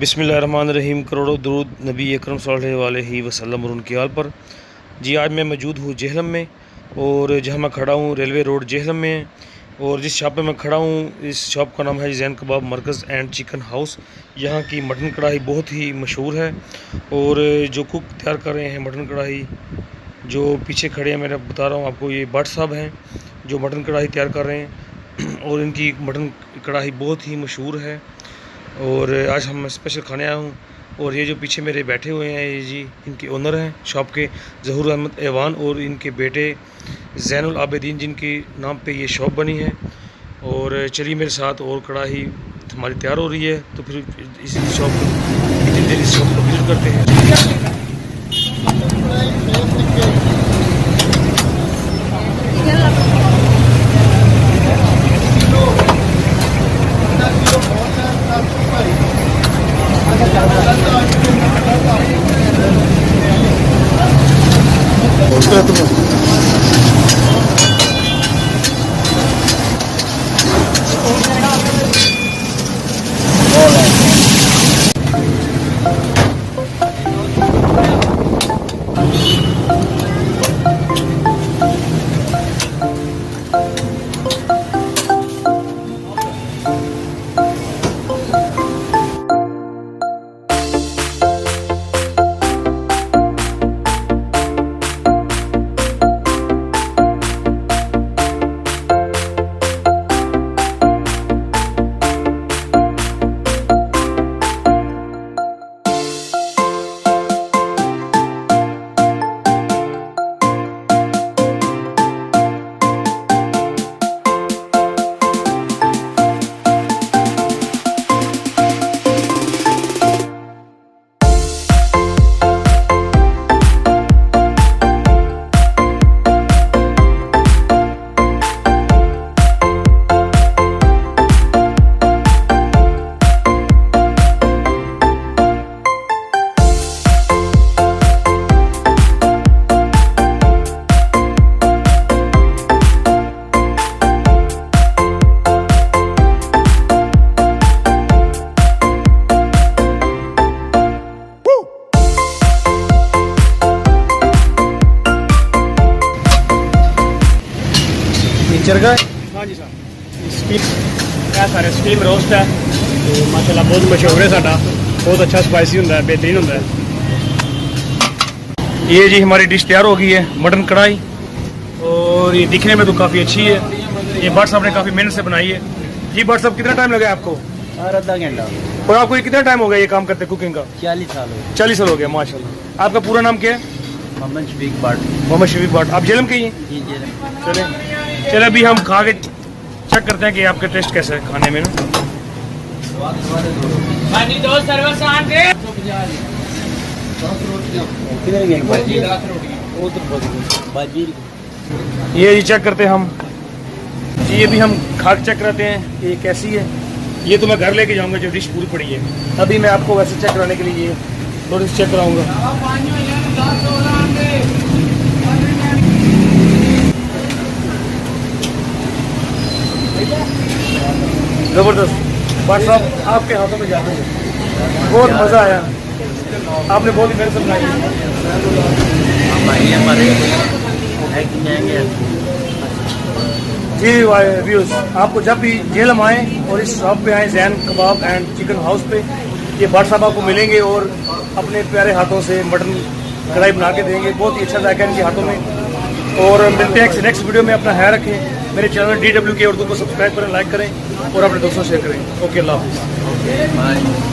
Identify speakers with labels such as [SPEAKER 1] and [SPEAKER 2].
[SPEAKER 1] बिस्मिल्लाहिर्रहमानिर्रहीम। करोड़ों दुरूद नबी अकरम सल्लल्लाहु अलैहि वसल्लम और उनके आल पर। जी आज मैं मौजूद हूँ जेहलम में, और जहाँ मैं खड़ा हूँ रेलवे रोड जेहलम में है। और जिस शॉप पे मैं खड़ा हूँ इस शॉप का नाम है जैन कबाब मरकज़ एंड चिकन हाउस। यहाँ की मटन कढ़ाई बहुत ही मशहूर है, और जो कुक तैयार कर रहे हैं मटन कढ़ाई, जो पीछे खड़े हैं मैं बता रहा हूँ आपको, ये भट्ट साहब हैं जो मटन कढ़ाई तैयार कर रहे हैं। और इनकी मटन कढ़ाई बहुत ही मशहूर है, और आज हम स्पेशल खाने आया हूँ। और ये जो पीछे मेरे बैठे हुए हैं ये जी इनके ओनर हैं शॉप के, ज़हूर अहमद ऐवान, और इनके बेटे ज़ैनुल आबिदीन जिनके नाम पे ये शॉप बनी है। और चलिए मेरे साथ, और कढ़ाई हमारी तैयार हो रही है, तो फिर इस शॉप कितनी देर इस शॉप को विजिट करते हैं।
[SPEAKER 2] हाँ जी सर, स्टीम है सारे स्टीम रोस्ट है तो माशाल्लाह बहुत मशहूर है साडा, बहुत अच्छा स्पाइसी होता है, बेहतरीन होता है।
[SPEAKER 1] ये जी हमारी डिश तैयार हो गई है मटन कढ़ाई, और ये दिखने में तो काफ़ी अच्छी है। ये भट्ट साहब ने काफ़ी मेहनत से बनाई है। जी भट्ट साहब कितना टाइम लगा आपको?
[SPEAKER 2] आधा घंटा।
[SPEAKER 1] और आपको ये कितना टाइम हो गया ये काम करते कुकिंग का?
[SPEAKER 2] 40 साल हो
[SPEAKER 1] 40 साल हो गया माशाल्लाह। आपका पूरा नाम क्या है?
[SPEAKER 2] मोहम्मद शफीक भट्ट।
[SPEAKER 1] मोहम्मद शफीक भट्ट। आप जेलम के ही हैं?
[SPEAKER 2] जी जी।
[SPEAKER 1] चले अभी हम खा के चेक करते हैं कि आपका टेस्ट कैसा है खाने में ना। ये चेक करते हैं हम जी, ये भी हम खा के चेक करते हैं कि ये कैसी है। ये तो मैं घर लेके जाऊंगा जो डिश पूरी पड़ी है। अभी मैं आपको वैसे चेक कराने के लिए थोड़ी सी चेक कराऊंगा। ज़बरदस्त। भट्ट साहब आपके हाथों में जादू है, बहुत मज़ा आया, आपने बहुत ही मेहनत बनाई। जी व्यूज़, आपको जब भी जेलम आए और इस शॉप पे आए जैन कबाब एंड चिकन हाउस पे, ये भट्ट साहब आपको मिलेंगे और अपने प्यारे हाथों से मटन कढ़ाई बना के देंगे। बहुत ही अच्छा जायका इनके हाथों में। और मिलते हैं नेक्स्ट वीडियो में। अपना ख्याल रखें। मेरे चैनल DW के उर्दू को सब्सक्राइब करें, लाइक करें और अपने दोस्तों से शेयर करें। ओके, अल्लाह हाफ़िज़।